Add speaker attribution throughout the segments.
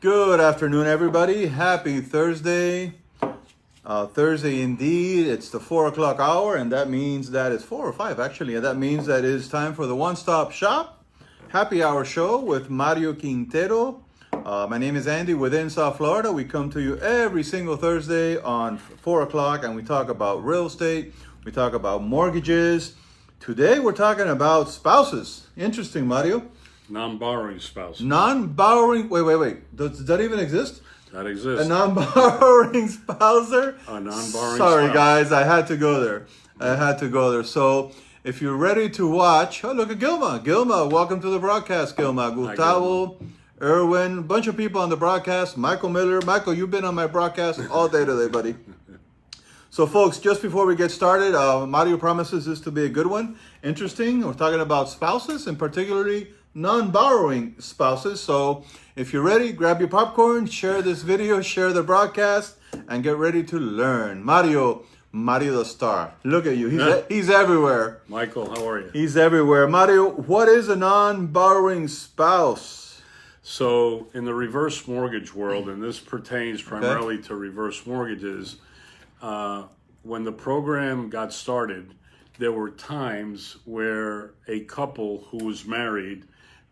Speaker 1: Good afternoon, everybody. Happy Thursday. Thursday indeed. It's the 4 o'clock hour, and that means that it's 4 or 5 actually, and that means that it is time for the one-stop shop happy hour show with Mario Quintero. My name is Andy within South Florida. We come to you every single Thursday on 4 o'clock, and we talk about real estate. We talk about mortgages. Today we're talking about spouses. Interesting, Mario.
Speaker 2: Non-borrowing spouse.
Speaker 1: Non-borrowing. Wait. Does that even exist?
Speaker 2: That exists.
Speaker 1: A non-borrowing spouser?
Speaker 2: A non-borrowing
Speaker 1: Sorry,
Speaker 2: spouse.
Speaker 1: guys. I had to go there. So, if you're ready to watch, look at Gilma. Gilma, welcome to the broadcast, Gilma. Gustavo, Erwin, bunch of people on the broadcast. Michael Miller. Michael, you've been on my broadcast all day today, buddy. So, folks, just before we get started, Mario promises this to be a good one. Interesting. We're talking about spouses, and particularly non-borrowing spouses. So if you're ready, grab your popcorn, share this video, share the broadcast, and get ready to learn. Mario the star. Look at you. He's everywhere.
Speaker 2: Michael, how are you?
Speaker 1: He's everywhere. Mario, what is a non-borrowing spouse?
Speaker 2: So in the reverse mortgage world, and this pertains primarily to reverse mortgages, when the program got started, there were times where a couple who was married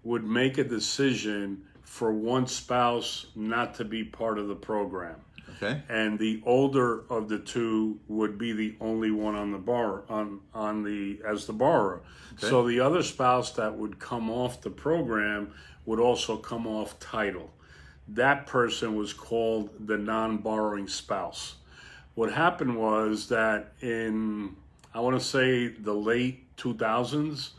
Speaker 2: would make a decision for one spouse not to be part of the program.
Speaker 1: Okay.
Speaker 2: And the older of the two would be the only one on the as the borrower.
Speaker 1: Okay.
Speaker 2: So the other spouse that would come off the program would also come off title. That person was called the non-borrowing spouse. What happened was that in, I want to say, the late 2000s,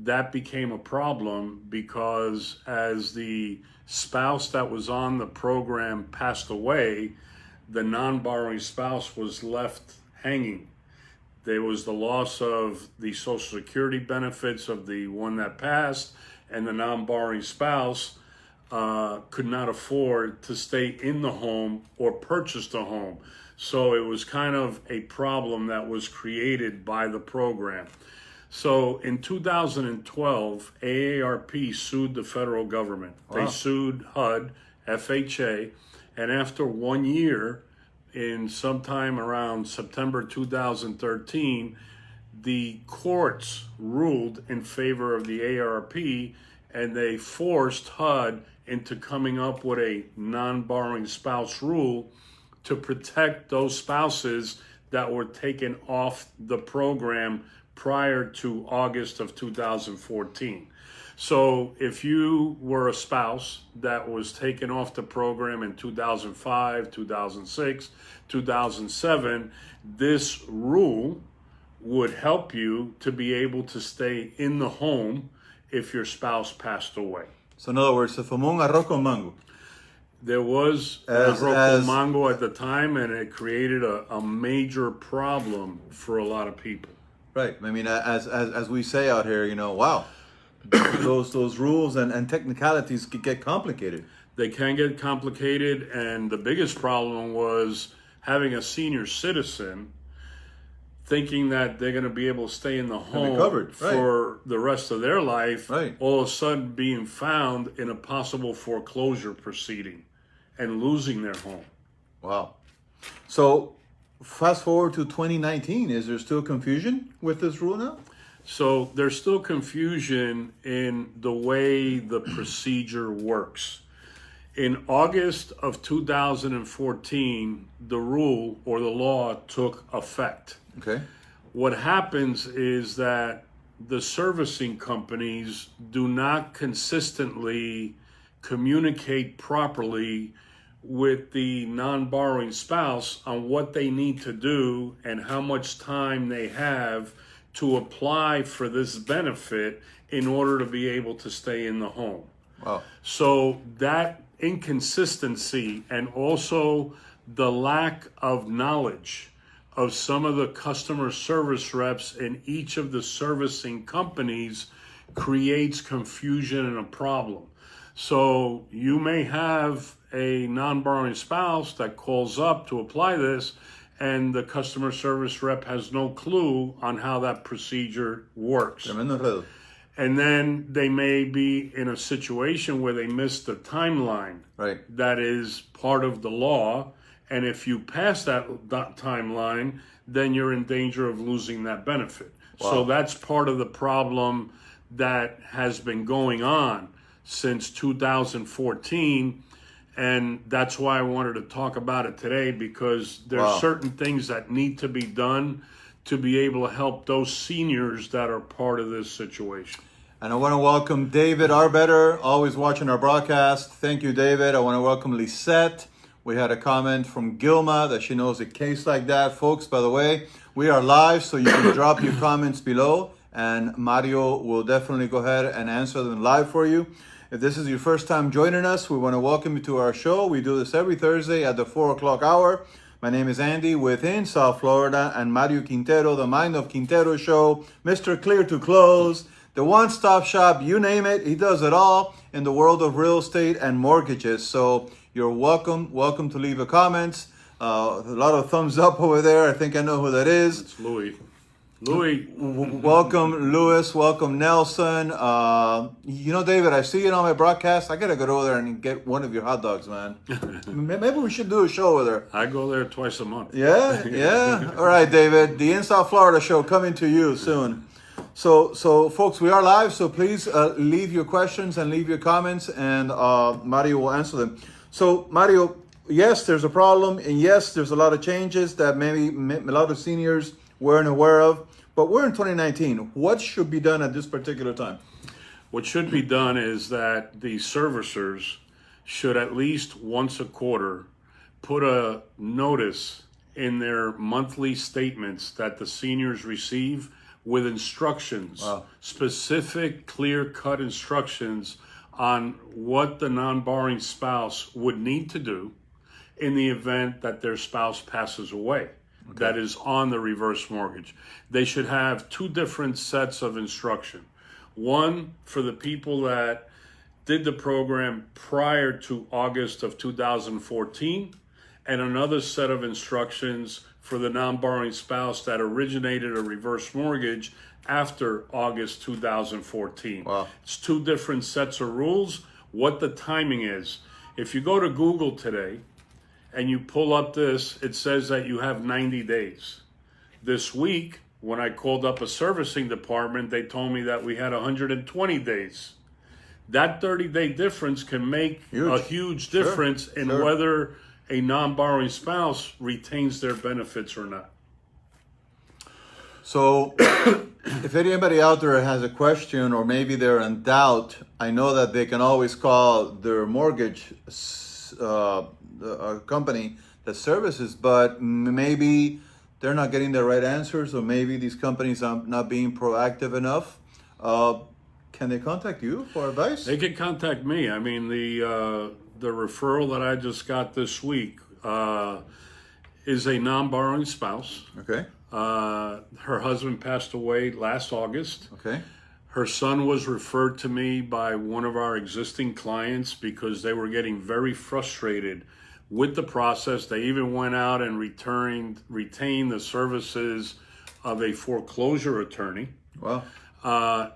Speaker 2: that became a problem because as the spouse that was on the program passed away, the non-borrowing spouse was left hanging. There was the loss of the Social Security benefits of the one that passed, and the non-borrowing spouse could not afford to stay in the home or purchase the home. So it was kind of a problem that was created by the program. So in 2012, AARP sued the federal government.
Speaker 1: Wow.
Speaker 2: They sued HUD, FHA, and after 1 year, in sometime around September 2013, the courts ruled in favor of the AARP, and they forced HUD into coming up with a non-borrowing spouse rule to protect those spouses that were taken off the program prior to August of 2014. So if you were a spouse that was taken off the program in 2005, 2006, 2007, this rule would help you to be able to stay in the home if your spouse passed away.
Speaker 1: So in other words, se fumó un arroz con mango.
Speaker 2: There was arroz con mango at the time, and it created a major problem for a lot of people.
Speaker 1: Right. I mean, as we say out here, wow, those rules and technicalities could get complicated.
Speaker 2: They can get complicated, and the biggest problem was having a senior citizen thinking that they're going to be able to stay in the home for the rest of their life, all of a sudden being found in a possible foreclosure proceeding and losing their home.
Speaker 1: Wow. So fast forward to 2019, is there still confusion with this rule now?
Speaker 2: So there's still confusion in the way the procedure works. In August of 2014, the rule or the law took effect.
Speaker 1: Okay.
Speaker 2: What happens is that the servicing companies do not consistently communicate properly with the non-borrowing spouse on what they need to do and how much time they have to apply for this benefit in order to be able to stay in the home.
Speaker 1: Wow.
Speaker 2: So that inconsistency and also the lack of knowledge of some of the customer service reps in each of the servicing companies creates confusion and a problem. So you may have a non-borrowing spouse that calls up to apply this, and the customer service rep has no clue on how that procedure works. And then they may be in a situation where they missed the timeline.
Speaker 1: Right.
Speaker 2: That is part of the law. And if you pass that timeline, then you're in danger of losing that benefit.
Speaker 1: Wow.
Speaker 2: So that's part of the problem that has been going on since 2014. And that's why I wanted to talk about it today, because there are certain things that need to be done to be able to help those seniors that are part of this situation.
Speaker 1: And I want to welcome David Arbetter, always watching our broadcast. Thank you, David. I want to welcome Lisette. We had a comment from Gilma that she knows a case like that. Folks, by the way, we are live, so you can drop your comments below, and Mario will definitely go ahead and answer them live for you. If this is your first time joining us, we want to welcome you to our show. We do this every Thursday at the 4 o'clock hour. My name is Andy within South Florida, and Mario Quintero, the Mind of Quintero show, Mr. Clear to Close, the one-stop shop, you name it, he does it all in the world of real estate and mortgages. So you're welcome to leave a comment. A lot of thumbs up over there. I think I know who that is.
Speaker 2: It's Louis.
Speaker 1: Welcome, Louis. Welcome, Nelson. David, I see you on my broadcast. I got to go over there and get one of your hot dogs, man. Maybe we should do a show over there.
Speaker 2: I go there twice a month.
Speaker 1: Yeah. All right, David. The In South Florida show coming to you soon. So folks, we are live, so please leave your questions and leave your comments, and Mario will answer them. So, Mario, yes, there's a problem, and yes, there's a lot of changes that maybe a lot of seniors weren't aware of, but we're in 2019. What should be done at this particular time?
Speaker 2: What should be done is that the servicers should at least once a quarter put a notice in their monthly statements that the seniors receive with instructions, specific, clear-cut instructions on what the non-borrowing spouse would need to do in the event that their spouse passes away. Okay. That is on the reverse mortgage. They should have two different sets of instruction. One for the people that did the program prior to August of 2014, and another set of instructions for the non-borrowing spouse that originated a reverse mortgage after August 2014.
Speaker 1: Wow.
Speaker 2: It's two different sets of rules. What the timing is. If you go to Google today and you pull up this, it says that you have 90 days. This week, when I called up a servicing department, they told me that we had 120 days. That 30-day difference can make a huge difference in whether a non-borrowing spouse retains their benefits or not.
Speaker 1: So if anybody out there has a question, or maybe they're in doubt, I know that they can always call their mortgage company that services, but maybe they're not getting the right answers, or maybe these companies are not being proactive enough. Can they contact you for advice?
Speaker 2: They can contact me. I mean, the referral that I just got this week is a non-borrowing spouse.
Speaker 1: Okay.
Speaker 2: Her husband passed away last August.
Speaker 1: Okay.
Speaker 2: Her son was referred to me by one of our existing clients because they were getting very frustrated with the process. They even went out and retained the services of a foreclosure attorney.
Speaker 1: Wow.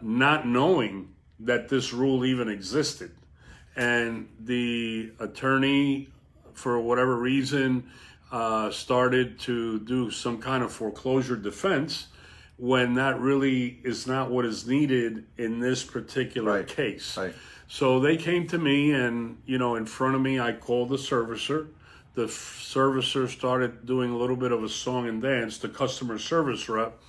Speaker 2: Not knowing that this rule even existed. And the attorney, for whatever reason, started to do some kind of foreclosure defense when that really is not what is needed in this particular case.
Speaker 1: Right.
Speaker 2: So they came to me, and in front of me, I called the servicer. The servicer started doing a little bit of a song and dance, the customer service rep,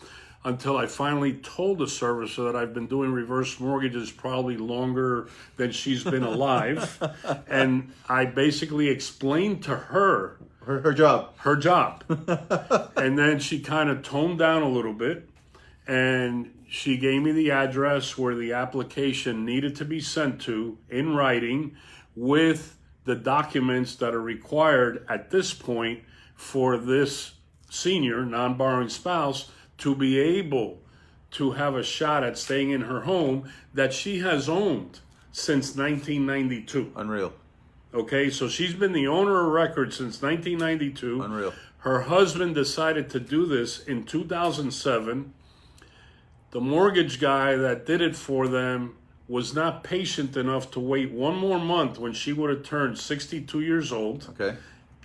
Speaker 2: until I finally told the servicer that I've been doing reverse mortgages probably longer than she's been alive. And I basically explained to her
Speaker 1: her job.
Speaker 2: Her job. And then she kind of toned down a little bit, and she gave me the address where the application needed to be sent to in writing with the documents that are required at this point for this senior non-borrowing spouse to be able to have a shot at staying in her home that she has owned since 1992.
Speaker 1: Unreal.
Speaker 2: Okay, so she's been the owner of record since 1992.
Speaker 1: Unreal.
Speaker 2: Her husband decided to do this in 2007. The mortgage guy that did it for them was not patient enough to wait one more month when she would have turned 62 years old.
Speaker 1: Okay.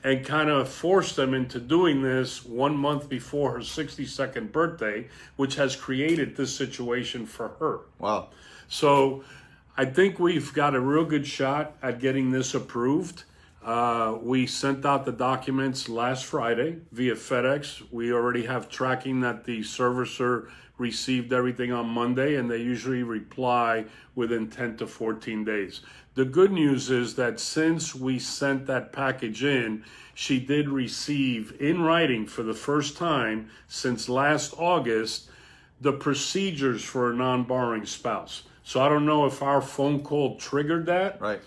Speaker 2: And kind of forced them into doing this 1 month before her 62nd birthday, which has created this situation for her.
Speaker 1: Wow.
Speaker 2: So I think we've got a real good shot at getting this approved. We sent out the documents last Friday via FedEx. We already have tracking that the servicer received everything on Monday, and they usually reply within 10 to 14 days. The good news is that since we sent that package in, she did receive in writing for the first time since last August the procedures for a non-borrowing spouse. So I don't know if our phone call triggered that,
Speaker 1: Right.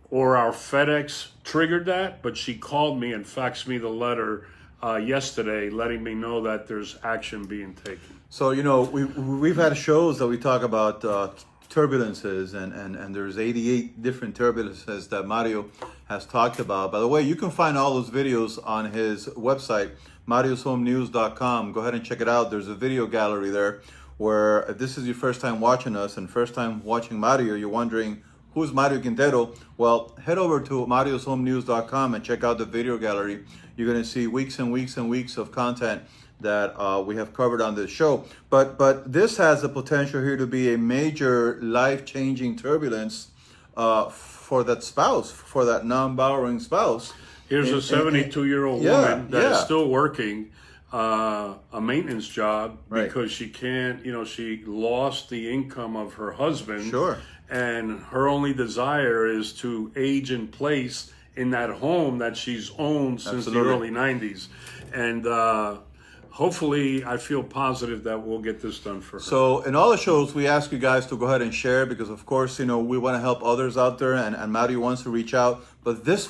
Speaker 2: or our FedEx triggered that, but she called me and faxed me the letter yesterday letting me know that there's action being taken.
Speaker 1: So, we've had shows that we talk about turbulences, and there's 88 different turbulences that Mario has talked about. By the way, you can find all those videos on his website, marioshomenews.com. Go ahead and check it out. There's a video gallery there where if this is your first time watching us and first time watching Mario, you're wondering, who's Mario Quintero? Well, head over to marioshomenews.com and check out the video gallery. You're going to see weeks and weeks and weeks of content that we have covered on this show. But this has the potential here to be a major life-changing turbulence for that spouse, for that non-borrowing spouse.
Speaker 2: Here's a 72-year-old woman that is still working a maintenance job because she can't, she lost the income of her husband.
Speaker 1: Sure.
Speaker 2: And her only desire is to age in place in that home that she's owned since the early 90s. And hopefully, I feel positive that we'll get this done for her.
Speaker 1: So in all the shows, we ask you guys to go ahead and share because, of course, we want to help others out there, and Mario wants to reach out. But this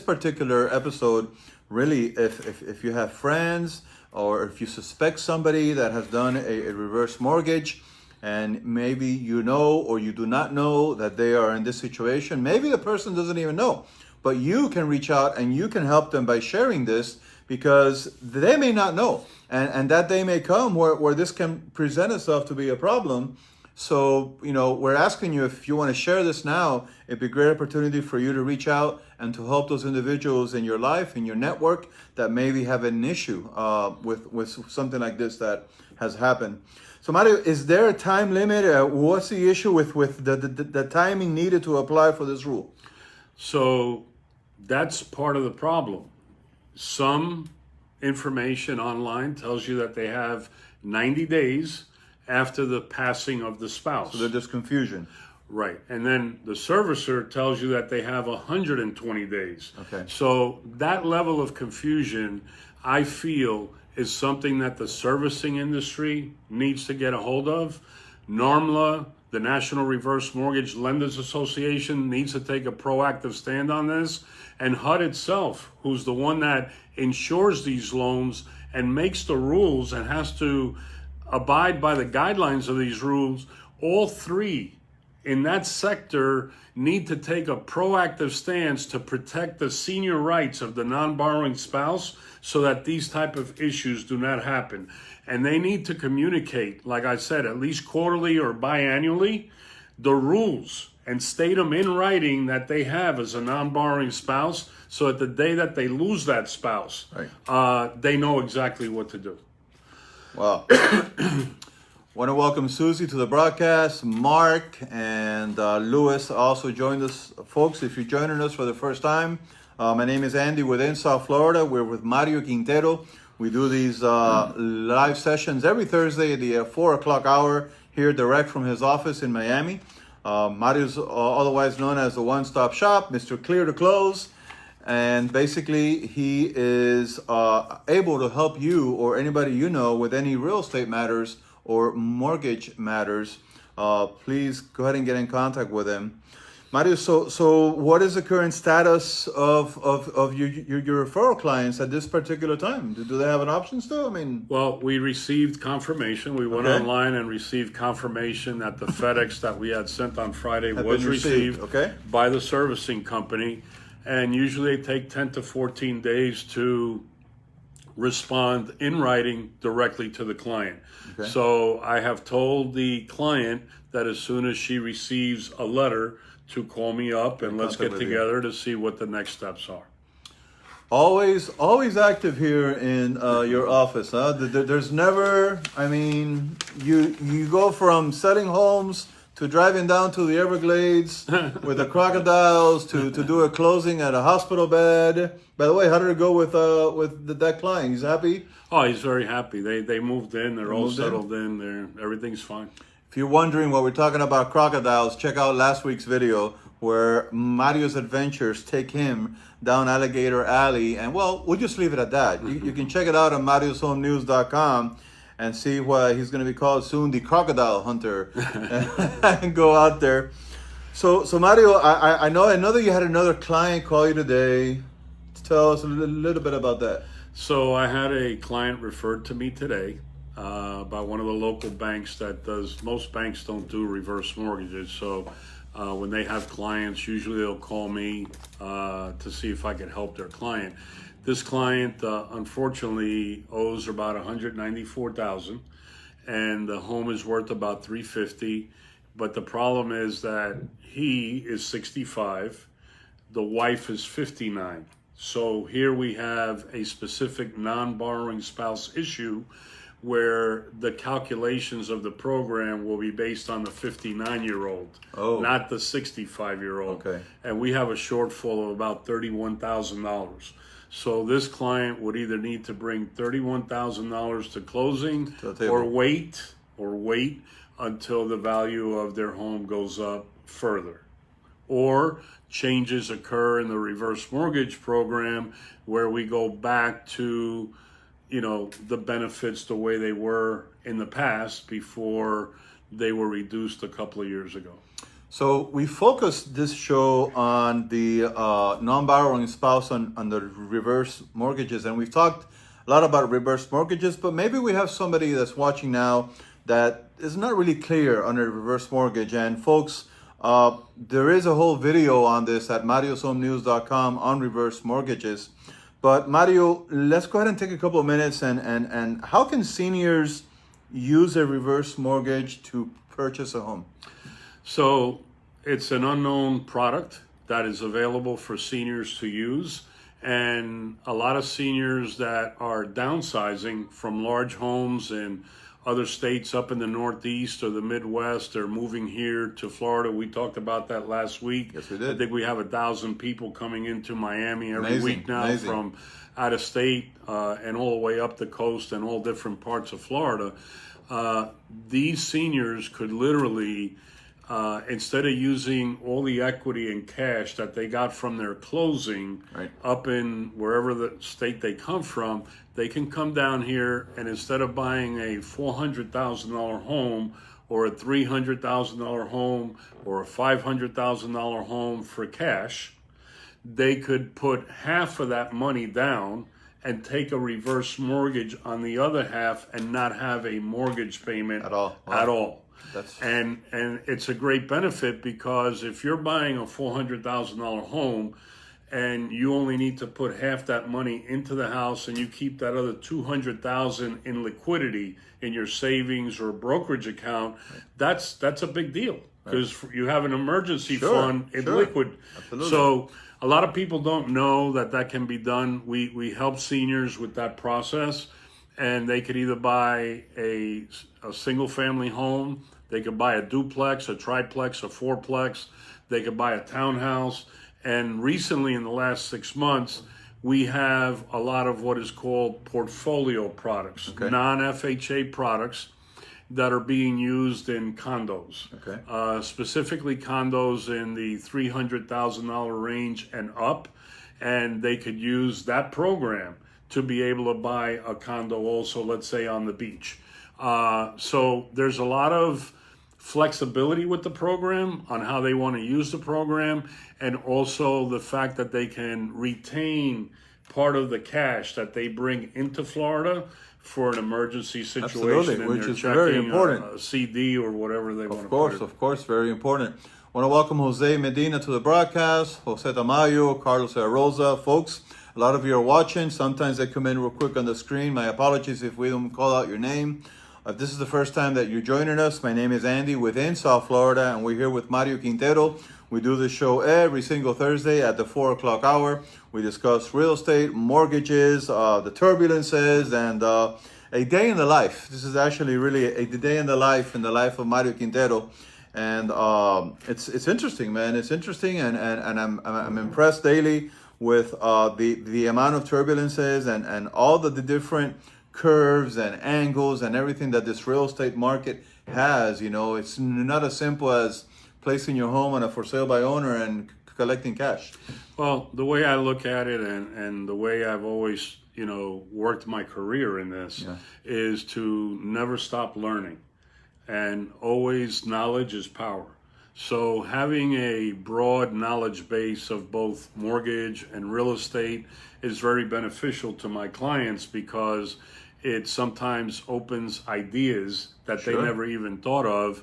Speaker 1: particular episode, really, if you have friends or if you suspect somebody that has done a reverse mortgage, and maybe you know or you do not know that they are in this situation, maybe the person doesn't even know, but you can reach out and you can help them by sharing this, because they may not know, and that day may come where this can present itself to be a problem. So, we're asking you, if you want to share this now, it'd be a great opportunity for you to reach out and to help those individuals in your life, in your network, that maybe have an issue with something like this that has happened. So, Mario, is there a time limit? What's the issue with the timing needed to apply for this rule?
Speaker 2: So that's part of the problem. Some information online tells you that they have 90 days after the passing of the spouse.
Speaker 1: So there's confusion.
Speaker 2: Right. And then the servicer tells you that they have 120 days.
Speaker 1: Okay.
Speaker 2: So that level of confusion, I feel, is something that the servicing industry needs to get a hold of. NARMLA, the National Reverse Mortgage Lenders Association, needs to take a proactive stand on this. And HUD itself, who's the one that insures these loans and makes the rules and has to abide by the guidelines of these rules, all three in that sector need to take a proactive stance to protect the senior rights of the non-borrowing spouse so that these type of issues do not happen. And they need to communicate, like I said, at least quarterly or biannually, the rules, and state them in writing that they have as a non-borrowing spouse, so that the day that they lose that spouse, they know exactly what to do.
Speaker 1: Wow. Want to welcome Susie to the broadcast. Mark and Louis also joined us. Folks, if you're joining us for the first time, my name is Andy with South Florida. We're with Mario Quintero. We do these live sessions every Thursday at the 4 o'clock hour here direct from his office in Miami. Mario's otherwise known as the one-stop shop, Mr. Clear to Close. And basically, he is able to help you or anybody you know with any real estate matters or mortgage matters. Please go ahead and get in contact with him. Mario, so what is the current status of your referral clients at this particular time? Do they have an option still?
Speaker 2: Well, we received confirmation. We went online and received confirmation that the FedEx that we had sent on Friday was received by the servicing company. And usually they take 10 to 14 days to respond in writing directly to the client.
Speaker 1: Okay.
Speaker 2: So I have told the client that as soon as she receives a letter to call me up and let's get together to see what the next steps are.
Speaker 1: Always active here in your office, huh? There's never, I mean, you go from selling homes to driving down to the Everglades with the crocodiles to do a closing at a hospital bed. By the way, how did it go with that client? He's happy?
Speaker 2: Oh, he's very happy. They moved in. They're all settled in. Everything's fine.
Speaker 1: If you're wondering what we're talking about crocodiles, check out last week's video where Mario's adventures take him down Alligator Alley. And well, we'll just leave it at that. You can check it out on marioshomenews.com and see why he's going to be called soon the Crocodile Hunter and go out there. So Mario, I know that you had another client call you today. Tell us a little bit about that.
Speaker 2: So I had a client referred to me today by one of the local banks that does, most banks don't do reverse mortgages. So when they have clients, usually they'll call me to see if I could help their client. This client, unfortunately, owes about $194,000, and the home is worth about $350,000. But the problem is that he is 65, the wife is 59. So here we have a specific non-borrowing spouse issue where the calculations of the program will be based on the 59-year-old, not the 65-year-old.
Speaker 1: Okay.
Speaker 2: And we have a shortfall of about $31,000. So this client would either need to bring $31,000 to closing or wait until the value of their home goes up further. Or changes occur in the reverse mortgage program where we go back to, the benefits the way they were in the past before they were reduced a couple of years ago.
Speaker 1: So we focused this show on the non-borrowing spouse on the reverse mortgages, and we've talked a lot about reverse mortgages, but maybe we have somebody that's watching now that is not really clear on a reverse mortgage. And folks, there is a whole video on this at marioshomenews.com on reverse mortgages. But Mario, let's go ahead and take a couple of minutes and how can seniors use a reverse mortgage to purchase a home?
Speaker 2: So it's an unknown product that is available for seniors to use. And a lot of seniors that are downsizing from large homes in other states up in the Northeast or the Midwest are moving here to Florida. We talked about that last week.
Speaker 1: Yes, we did.
Speaker 2: I think we have 1,000 people coming into Miami every week now from out of state and all the way up the coast and all different parts of Florida. These seniors could literally, instead of using all the equity and cash that they got from their closing up in wherever the state they come from, they can come down here and instead of buying a $400,000 home or a $300,000 home or a $500,000 home for cash, they could put half of that money down and take a reverse mortgage on the other half and not have a mortgage payment at all. And it's a great benefit because if you're buying a $400,000 home and you only need to put half that money into the house and you keep that other $200,000 in liquidity in your savings or brokerage account, that's a big deal because you have an emergency fund in liquid.
Speaker 1: Absolutely.
Speaker 2: So a lot of people don't know that can be done. We help seniors with that process, and they could either buy a single family home, they could buy a duplex, a triplex, a fourplex, they could buy a townhouse. And recently, in the last 6 months, we have a lot of what is called portfolio products, non-FHA products that are being used in condos, specifically condos in the $300,000 range and up. And they could use that program to be able to buy a condo also, let's say, on the beach. So there's a lot of flexibility with the program on how they want to use the program, and also the fact that they can retain part of the cash that they bring into Florida for an emergency situation.
Speaker 1: Which is very important.
Speaker 2: A CD or whatever they want to put it.
Speaker 1: Of course, very important. I want to welcome Jose Medina to the broadcast, Jose Tamayo, Carlos Rosa. Folks, A lot of you are watching. Sometimes they come in real quick on the screen. My apologies if we don't call out your name. If this is the first time that you're joining us, my name is Andy within South Florida, and we're here with Mario Quintero. We do this show every single Thursday at the 4 o'clock hour. We discuss real estate, mortgages, the turbulences, and a day in the life. This is actually really a day in the life of Mario Quintero. And it's interesting, man. It's interesting, and I'm impressed daily with the amount of turbulences and all the different curves and angles and everything that this real estate market has. You know, it's not as simple as placing your home on a for sale by owner and collecting cash.
Speaker 2: Well, the way I look at it, and the way I've always, worked my career in this, is to never stop learning. And always knowledge is power. So having a broad knowledge base of both mortgage and real estate is very beneficial to my clients, because it sometimes opens ideas that they never even thought of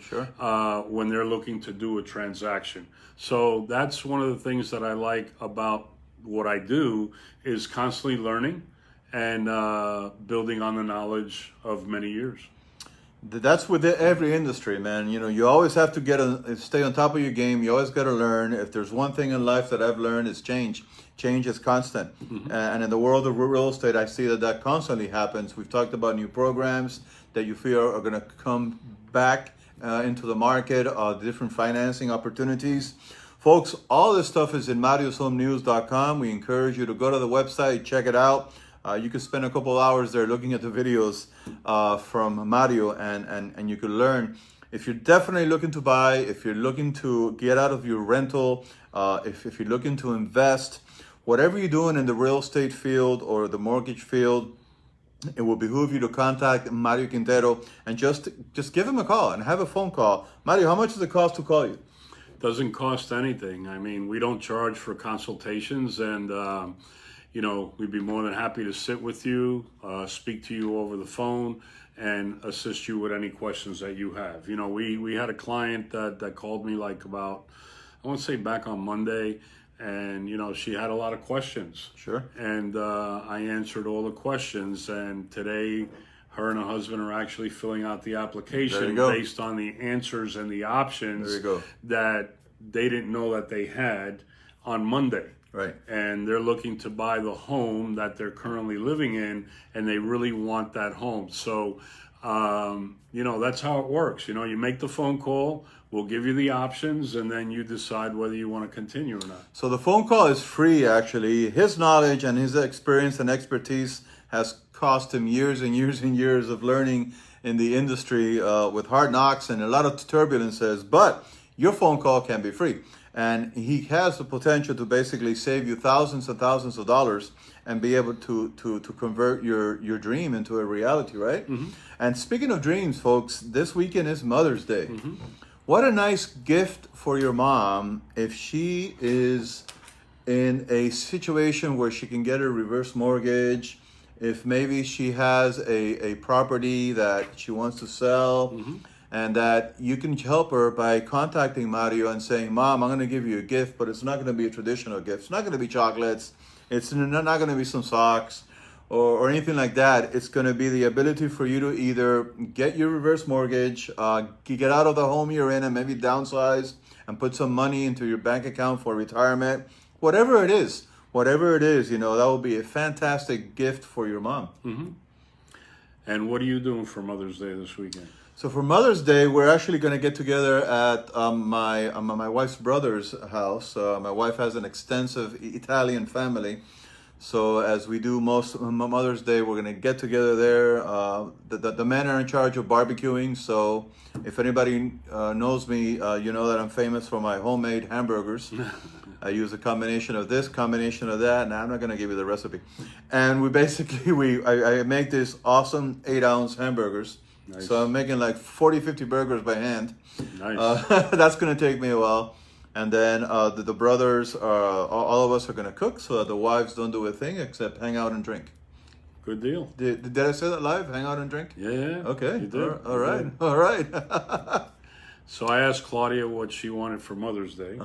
Speaker 2: when they're looking to do a transaction. So that's one of the things that I like about what I do, is constantly learning and building on the knowledge of many years.
Speaker 1: That's with every industry, man. You always have to stay on top of your game. You always got to learn. If there's one thing in life that I've learned, is change. Change is constant. And in the world of real estate, I see that constantly happens. We've talked about new programs that you feel are going to come back into the market, different financing opportunities. Folks, all this stuff is in marioshomenews.com. We encourage you to go to the website, check it out. You could spend a couple hours there looking at the videos from Mario, and you could learn. If you're definitely looking to buy, if you're looking to get out of your rental, if you're looking to invest, whatever you're doing in the real estate field or the mortgage field, it will behoove you to contact Mario Quintero and just give him a call and have a phone call. Mario, how much does it cost to call you?
Speaker 2: Doesn't cost anything. I mean, we don't charge for consultations, and we'd be more than happy to sit with you, speak to you over the phone, and assist you with any questions that you have. We had a client that called me about, I want to say back on Monday, and she had a lot of questions.
Speaker 1: Sure.
Speaker 2: And I answered all the questions, and today her and her husband are actually filling out the application based on the answers and the options that they didn't know that they had on Monday.
Speaker 1: Right.
Speaker 2: And they're looking to buy the home that they're currently living in, and they really want that home. So, that's how it works. You make the phone call, we'll give you the options, and then you decide whether you want to continue or not.
Speaker 1: So the phone call is free, actually. His knowledge and his experience and expertise has cost him years and years and years of learning in the industry with hard knocks and a lot of turbulences. But your phone call can be free. And he has the potential to basically save you thousands and thousands of dollars and be able to convert your dream into a reality, right? And speaking of dreams, folks, this weekend is Mother's Day. What a nice gift for your mom if she is in a situation where she can get a reverse mortgage, if maybe she has a property that she wants to sell. And that you can help her by contacting Mario and saying, Mom, I'm going to give you a gift, but it's not going to be a traditional gift. It's not going to be chocolates. It's not going to be some socks or anything like that. It's going to be the ability for you to either get your reverse mortgage, get out of the home you're in and maybe downsize and put some money into your bank account for retirement. Whatever it is, that will be a fantastic gift for your mom.
Speaker 2: And what are you doing for Mother's Day this weekend?
Speaker 1: So for Mother's Day, we're actually going to get together at my wife's brother's house. My wife has an extensive Italian family. So as we do most Mother's Day, we're going to get together there. The men are in charge of barbecuing. So if anybody knows me, you know that I'm famous for my homemade hamburgers. I use a combination of this, combination of that, and I'm not going to give you the recipe. And I make this awesome 8-ounce hamburgers.
Speaker 2: Nice.
Speaker 1: So I'm making 40, 50 burgers by hand.
Speaker 2: Nice.
Speaker 1: That's going to take me a while. And then the brothers, all of us are going to cook so that the wives don't do a thing except hang out and drink.
Speaker 2: Good deal.
Speaker 1: Did I say that live? Hang out and drink?
Speaker 2: Yeah.
Speaker 1: Okay.
Speaker 2: You did.
Speaker 1: All right.
Speaker 2: So I asked Claudia what she wanted for Mother's Day.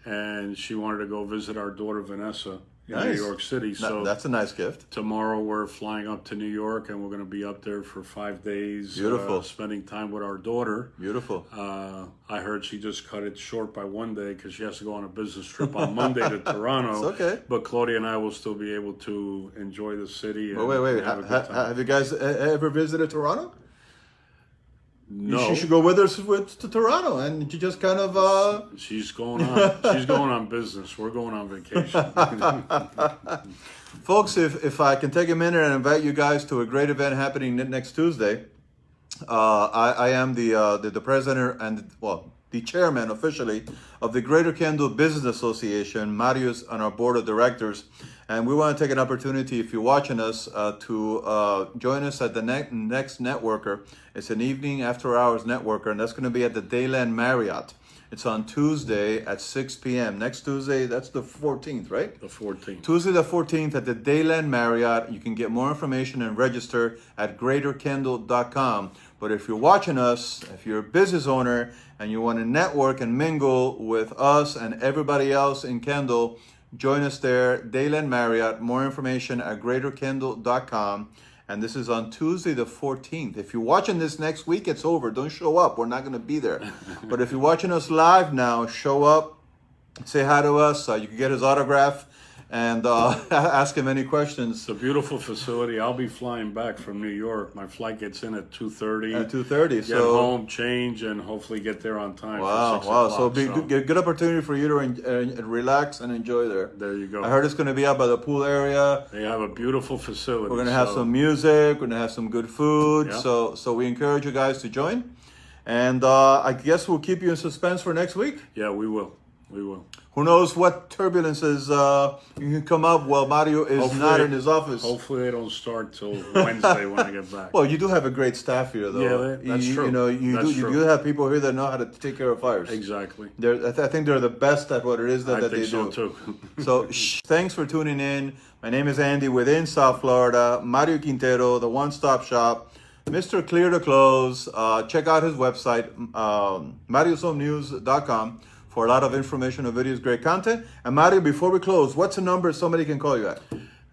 Speaker 2: and she wanted to go visit our daughter Vanessa in
Speaker 1: Nice.
Speaker 2: New York City. So
Speaker 1: That's a nice gift.
Speaker 2: tomorrow we're flying up to New York, and we're going to be up there for 5 days.
Speaker 1: Beautiful.
Speaker 2: Spending time with our daughter.
Speaker 1: Beautiful.
Speaker 2: I heard she just cut it short by 1 day because she has to go on a business trip on Monday to Toronto.
Speaker 1: It's okay.
Speaker 2: But Claudia and I will still be able to enjoy the city. And
Speaker 1: Wait.
Speaker 2: have a good time.
Speaker 1: Have you guys ever visited Toronto?
Speaker 2: No,
Speaker 1: You should go with us to Toronto, and you just kind of.
Speaker 2: she's going on. She's going on business. We're going on vacation.
Speaker 1: Folks, if I can take a minute and invite you guys to a great event happening next Tuesday. I am the president and the chairman officially of the Greater Kendall Business Association. Marius on our board of directors, and we want to take an opportunity, if you're watching us, to join us at the next networker. It's an evening after hours networker, and that's going to be at the Dayland Marriott. It's on Tuesday at 6 p.m. Next Tuesday, that's the 14th, right?
Speaker 2: The 14th.
Speaker 1: Tuesday the 14th at the Dayland Marriott. You can get more information and register at greaterkendall.com. But if you're watching us, if you're a business owner and you want to network and mingle with us and everybody else in Kendall, join us there, Dayland Marriott. More information at greaterkendall.com. And this is on Tuesday the 14th. If you're watching this next week, it's over. Don't show up. We're not going to be there. But if you're watching us live now, show up, say hi to us. You can get his autograph and ask him any questions.
Speaker 2: It's a beautiful facility. I'll be flying back from New York. My flight gets in at 2:30.
Speaker 1: At 2:30.
Speaker 2: Get
Speaker 1: So
Speaker 2: home, change, and hopefully get there on time.
Speaker 1: wow,
Speaker 2: for 6
Speaker 1: wow.
Speaker 2: o'clock.
Speaker 1: So good opportunity for you to relax and enjoy there.
Speaker 2: There you go.
Speaker 1: I heard it's going to be out by the pool area.
Speaker 2: They have a beautiful facility.
Speaker 1: We're going to have some music. We're going to have some good food.
Speaker 2: Yeah.
Speaker 1: So we encourage you guys to join. And I guess we'll keep you in suspense for next week.
Speaker 2: Yeah, we will. We will.
Speaker 1: Who knows what turbulences you can come up while Mario is not in his office.
Speaker 2: Hopefully they don't start till Wednesday when I get back.
Speaker 1: Well, you do have a great staff here, though.
Speaker 2: Yeah, that's true.
Speaker 1: You know, you
Speaker 2: That's
Speaker 1: do
Speaker 2: true.
Speaker 1: have people here that know how to take care of fires.
Speaker 2: Exactly.
Speaker 1: I think they're the best at what it is that
Speaker 2: I
Speaker 1: they
Speaker 2: think so
Speaker 1: do.
Speaker 2: too.
Speaker 1: So thanks for tuning in. My name is Andy within South Florida. Mario Quintero, the one-stop shop. Mr. Clear to Close. Check out his website, marioshomenews.com, for a lot of information and videos, great content. And Mario, before we close, what's a number somebody can call you at?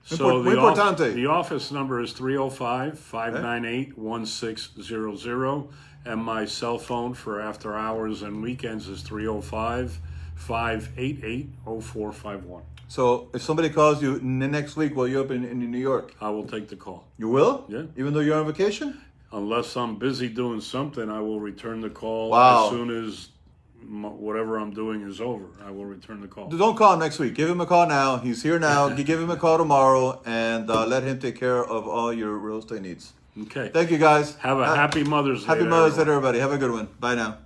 Speaker 2: So
Speaker 1: Importante.
Speaker 2: the office number is 305-598-1600, and my cell phone for after hours and weekends is 305-588-0451.
Speaker 1: So if somebody calls you next week while you're up in New York,
Speaker 2: I will take the call.
Speaker 1: you will?
Speaker 2: Yeah.
Speaker 1: Even though you're on vacation?
Speaker 2: Unless I'm busy doing something, I will return the call
Speaker 1: Wow.
Speaker 2: as soon as whatever I'm doing is over. I will return the call.
Speaker 1: Don't call him next week. Give him a call now. He's here now. You give him a call tomorrow, and let him take care of all your real estate needs.
Speaker 2: Okay.
Speaker 1: Thank you, guys.
Speaker 2: Have a happy Mother's Day.
Speaker 1: Happy
Speaker 2: to
Speaker 1: Mother's Day,
Speaker 2: everyone.
Speaker 1: to everybody. Have a good one. Bye now.